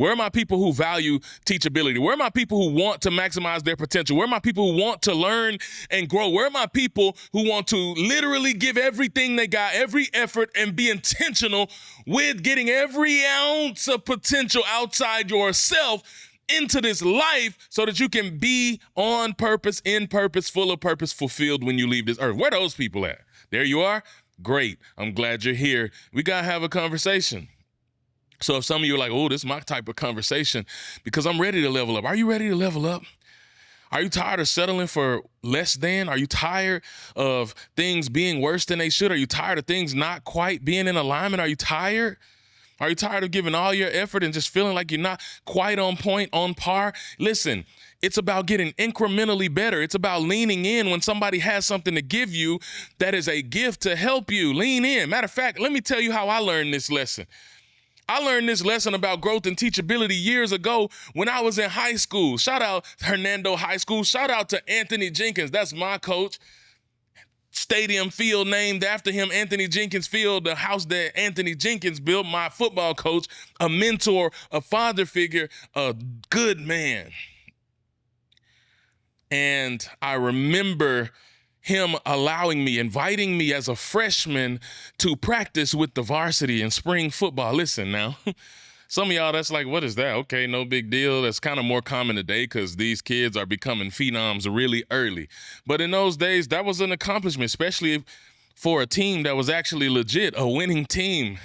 Where are my people who value teachability? Where are my people who want to maximize their potential? Where are my people who want to learn and grow? Where are my people who want to literally give everything they got, every effort, and be intentional with getting every ounce of potential outside yourself into this life so that you can be on purpose, in purpose, full of purpose, fulfilled when you leave this earth? Where are those people at? There you are. Great. I'm glad you're here. We got to have a conversation. So if some of you are like, oh, this is my type of conversation, because I'm ready to level up. Are you ready to level up? Are you tired of settling for less than? Are you tired of things being worse than they should? Are you tired of things not quite being in alignment? Are you tired? Are you tired of giving all your effort and just feeling like you're not quite on point, on par? Listen, it's about getting incrementally better. It's about leaning in when somebody has something to give you that is a gift to help you. Lean in. Matter of fact, let me tell you how I learned this lesson. I learned this lesson about growth and teachability years ago when I was in high school. Shout out Hernando High School. Shout out to Anthony Jenkins. That's my coach. Stadium field named after him, Anthony Jenkins Field, the house that Anthony Jenkins built, my football coach, a mentor, a father figure, a good man. And I remember him inviting me as a freshman to practice with the varsity in spring football. Listen now, some of y'all, that's like, what is that? Okay, no big deal. That's kind of more common today because these kids are becoming phenoms really early. But in those days, that was an accomplishment, especially for a team that was actually legit, a winning team.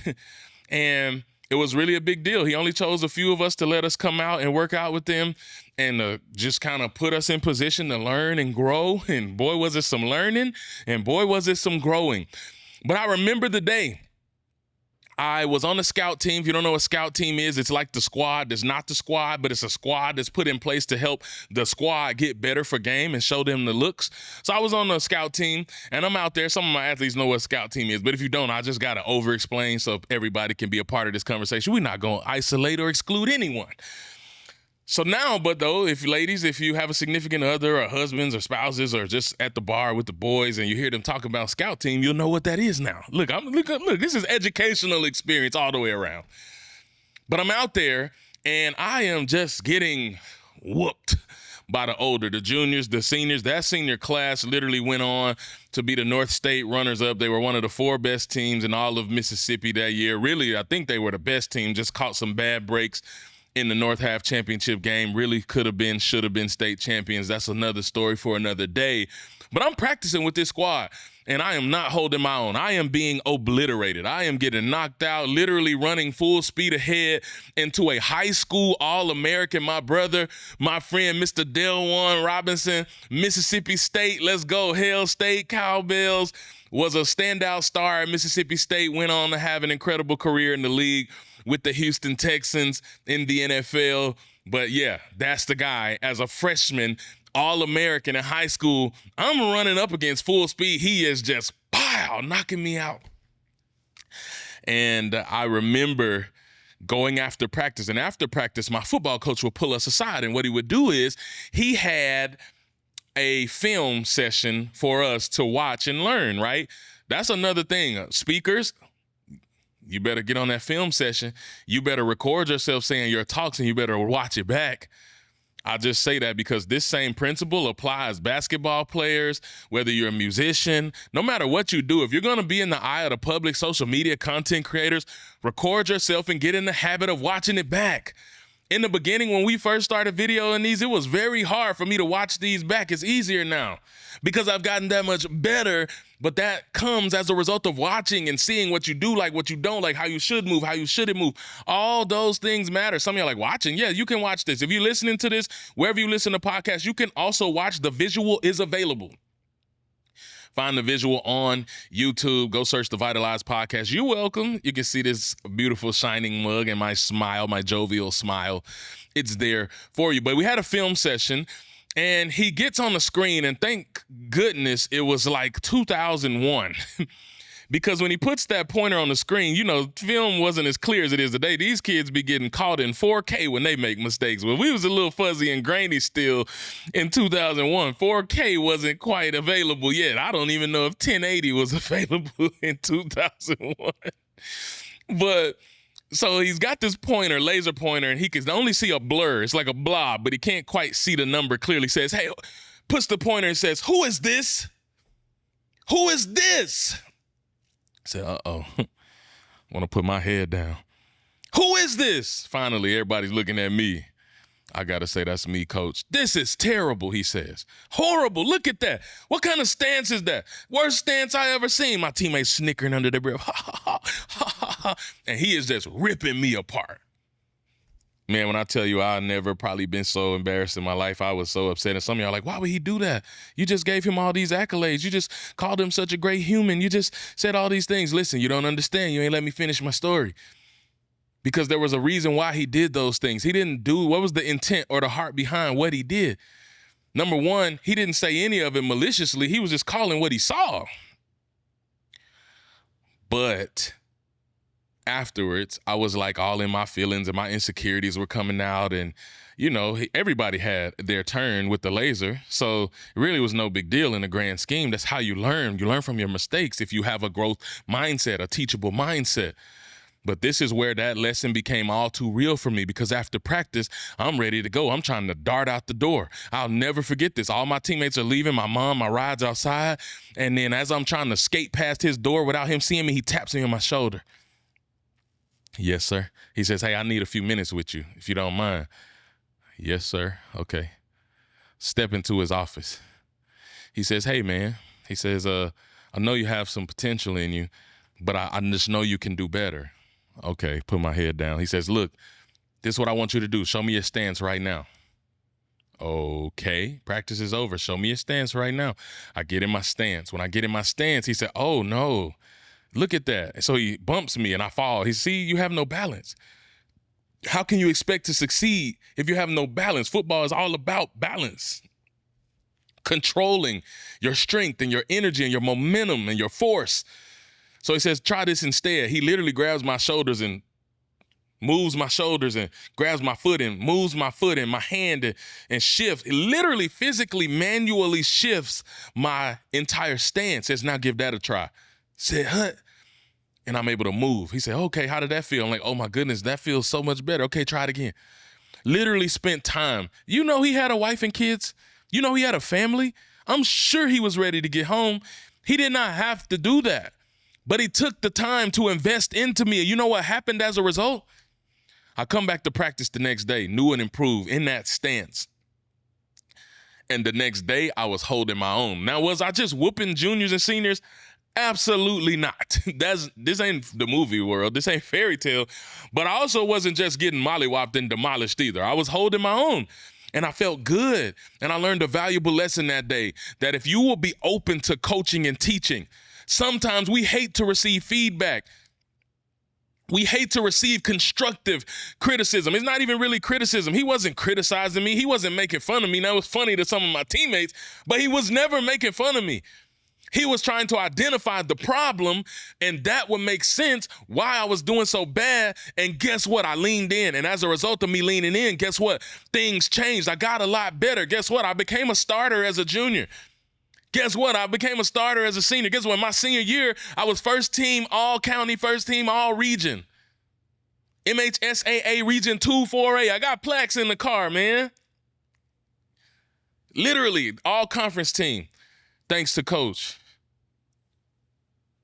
And it was really a big deal. He only chose a few of us to let us come out and work out with them and just kind of put us in position to learn and grow. And boy, was it some learning, and boy, was it some growing. But I remember the day I was on the scout team. If you don't know what a scout team is, it's like the squad. It's not the squad, but it's a squad that's put in place to help the squad get better for game and show them the looks. So I was on the scout team, and I'm out there. Some of my athletes know what a scout team is, but if you don't, I just got to over-explain so everybody can be a part of this conversation. We're not going to isolate or exclude anyone. So now, if you have a significant other or husbands or spouses or just at the bar with the boys and you hear them talk about scout team, you'll know what that is now. Look, this is educational experience all the way around. But I'm out there and I am just getting whooped by the juniors, the seniors. That senior class literally went on to be the North State runners-up. They were one of the 4 best teams in all of Mississippi that year. Really, I think they were the best team, just caught some bad breaks in the North Half Championship game. Really could have been, should have been state champions. That's another story for another day. But I'm practicing with this squad, and I am not holding my own. I am being obliterated. I am getting knocked out, literally running full speed ahead into a high school All-American. My brother, my friend, Mr. Delwan Robinson, Mississippi State, let's go, Hell State, Cowbells, was a standout star at Mississippi State, went on to have an incredible career in the league with the Houston Texans in the NFL. But yeah, that's the guy. As a freshman, All-American in high school, I'm running up against full speed. He is just, pow, knocking me out. And I remember going after practice. And after practice, my football coach would pull us aside. And what he would do is he had a film session for us to watch and learn, right? That's another thing. Speakers, you better get on that film session. You better record yourself saying your talks and you better watch it back. I just say that because this same principle applies basketball players, whether you're a musician, no matter what you do. If you're going to be in the eye of the public, social media content creators, record yourself and get in the habit of watching it back. In the beginning, when we first started videoing these, it was very hard for me to watch these back. It's easier now because I've gotten that much better, but that comes as a result of watching and seeing what you do like, what you don't like, how you should move, how you shouldn't move. All those things matter. Some of you are like, watching? Yeah, you can watch this. If you're listening to this, wherever you listen to podcasts, you can also watch. The visual is available. Find the visual on YouTube. Go search the Vitalize Podcast. You're welcome. You can see this beautiful shining mug and my smile, my jovial smile. It's there for you. But we had a film session, and he gets on the screen, and thank goodness it was like 2001. Because when he puts that pointer on the screen, film wasn't as clear as it is today. These kids be getting caught in 4K when they make mistakes. Well, we was a little fuzzy and grainy still in 2001. 4K wasn't quite available yet. I don't even know if 1080 was available in 2001. But So he's got this pointer, laser pointer, and he can only see a blur. It's like a blob, but he can't quite see the number clearly. Says, hey, puts the pointer and says, who is this? Who is this? I said, uh-oh. Want to put my head down. Who is this? Finally, everybody's looking at me. I got to say, that's me, coach. This is terrible, he says. Horrible. Look at that. What kind of stance is that? Worst stance I ever seen. My teammates snickering under their breath. Ha, ha, ha, ha, ha, ha. And he is just ripping me apart. Man, when I tell you I never probably been so embarrassed in my life, I was so upset. And some of y'all are like, why would he do that? You just gave him all these accolades. You just called him such a great human. You just said all these things. Listen, you don't understand. You ain't let me finish my story. Because there was a reason why he did those things. He didn't do, what was the intent or the heart behind what he did? Number one, he didn't say any of it maliciously. He was just calling what he saw. But afterwards, I was like all in my feelings and my insecurities were coming out. And, you know, everybody had their turn with the laser. So it really was no big deal in the grand scheme. That's how you learn. You learn from your mistakes if you have a growth mindset, a teachable mindset. But this is where that lesson became all too real for me because after practice, I'm ready to go. I'm trying to dart out the door. I'll never forget this. All my teammates are leaving. My mom, my ride's outside. And then as I'm trying to skate past his door without him seeing me, he taps me on my shoulder. Yes, sir. He says, hey, I need a few minutes with you, if you don't mind. Yes, sir. Okay. Step into his office. He says, hey, man. He says, I know you have some potential in you, but I just know you can do better. Okay, put my head down. He says, look, this is what I want you to do. Show me your stance right now. Okay, practice is over. Show me your stance right now. I get in my stance. When I get in my stance, he said, oh, no, look at that. So he bumps me and I fall. He said, see, you have no balance. How can you expect to succeed if you have no balance? Football is all about balance. Controlling your strength and your energy and your momentum and your force. So he says, try this instead. He literally grabs my shoulders and moves my shoulders and grabs my foot and moves my foot and my hand and shifts. It literally, physically, manually shifts my entire stance. Says, now give that a try. Said, Hut. And I'm able to move. He said, okay, how did that feel? I'm like, oh my goodness, that feels so much better. Okay, try it again. Literally spent time. You know he had a wife and kids. You know he had a family. I'm sure he was ready to get home. He did not have to do that. But he took the time to invest into me. You know what happened as a result? I come back to practice the next day, new and improved in that stance. And the next day, I was holding my own. Now, was I just whooping juniors and seniors? Absolutely not. This ain't the movie world. This ain't fairy tale. But I also wasn't just getting mollywopped and demolished either. I was holding my own. And I felt good. And I learned a valuable lesson that day, that if you will be open to coaching and teaching, sometimes we hate to receive feedback. We hate to receive constructive criticism. It's not even really criticism. He wasn't criticizing me. He wasn't making fun of me. Now, it was funny to some of my teammates, but he was never making fun of me. He was trying to identify the problem, and that would make sense why I was doing so bad. And guess what? I leaned in. And as a result of me leaning in, guess what? Things changed. I got a lot better. Guess what? I became a starter as a junior. Guess what? I became a starter as a senior. Guess what? My senior year, I was first team all-county, first team all-region. MHSAA Region 2 4A. I got plaques in the car, man. Literally, all-conference team, thanks to Coach.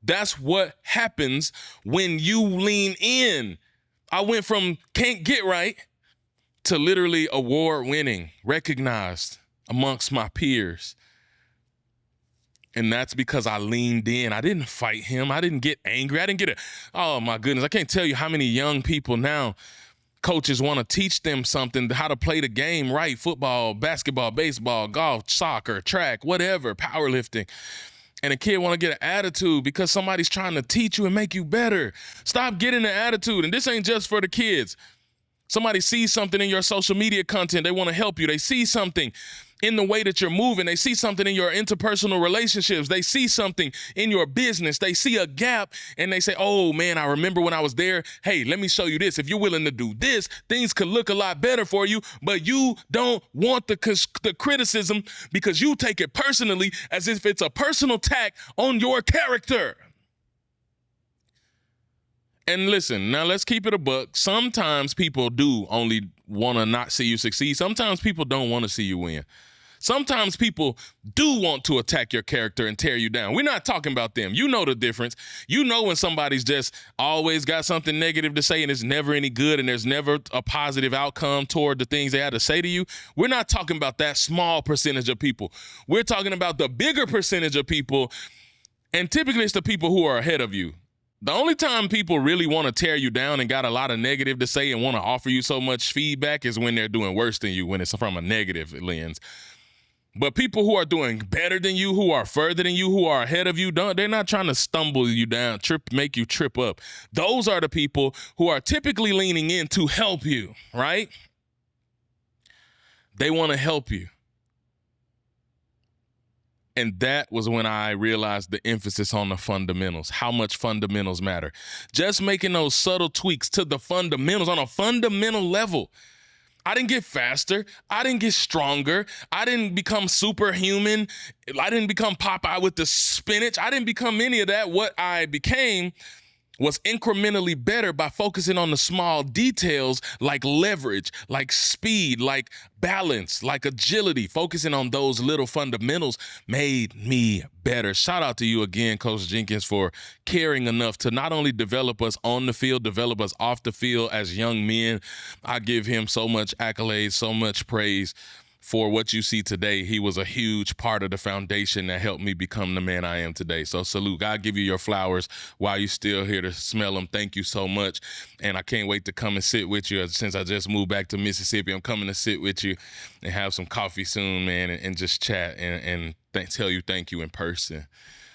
That's what happens when you lean in. I went from can't get right to literally award-winning, recognized amongst my peers. And that's because I leaned in. I didn't fight him. I didn't get angry. I didn't get it. Oh, my goodness. I can't tell you how many young people now, coaches want to teach them something, how to play the game right. Football, basketball, baseball, golf, soccer, track, whatever, powerlifting. And a kid want to get an attitude because somebody's trying to teach you and make you better. Stop getting an attitude. And this ain't just for the kids. Somebody sees something in your social media content. They want to help you. They see something in the way that you're moving. They see something in your interpersonal relationships. They see something in your business. They see a gap and they say, oh man, I remember when I was there. Hey, let me show you this. If you're willing to do this, things could look a lot better for you, but you don't want the criticism because you take it personally as if it's a personal attack on your character. And listen, now let's keep it a buck. Sometimes people do only want to not see you succeed. Sometimes people don't want to see you win. Sometimes people do want to attack your character and tear you down. We're not talking about them. You know the difference. You know when somebody's just always got something negative to say and it's never any good and there's never a positive outcome toward the things they had to say to you. We're not talking about that small percentage of people. We're talking about the bigger percentage of people, and typically it's the people who are ahead of you. The only time people really want to tear you down and got a lot of negative to say and want to offer you so much feedback is when they're doing worse than you, when it's from a negative lens. But people who are doing better than you, who are further than you, who are ahead of you, they're not trying to stumble you down, make you trip up. Those are the people who are typically leaning in to help you, right? They want to help you. And that was when I realized the emphasis on the fundamentals, how much fundamentals matter. Just making those subtle tweaks to the fundamentals on a fundamental level. I didn't get faster. I didn't get stronger. I didn't become superhuman. I didn't become Popeye with the spinach. I didn't become any of that. What I became was incrementally better by focusing on the small details like leverage, like speed, like balance, like agility. Focusing on those little fundamentals made me better. Shout out to you again, Coach Jenkins, for caring enough to not only develop us on the field, develop us off the field as young men. I give him so much accolades, so much praise for what you see today. He was a huge part of the foundation that helped me become the man I am today. So salute. God give you your flowers while you're still here to smell them. Thank you so much. And I can't wait to come and sit with you. Since I just moved back to Mississippi, I'm coming to sit with you and have some coffee soon, man, and just chat and tell you thank you in person.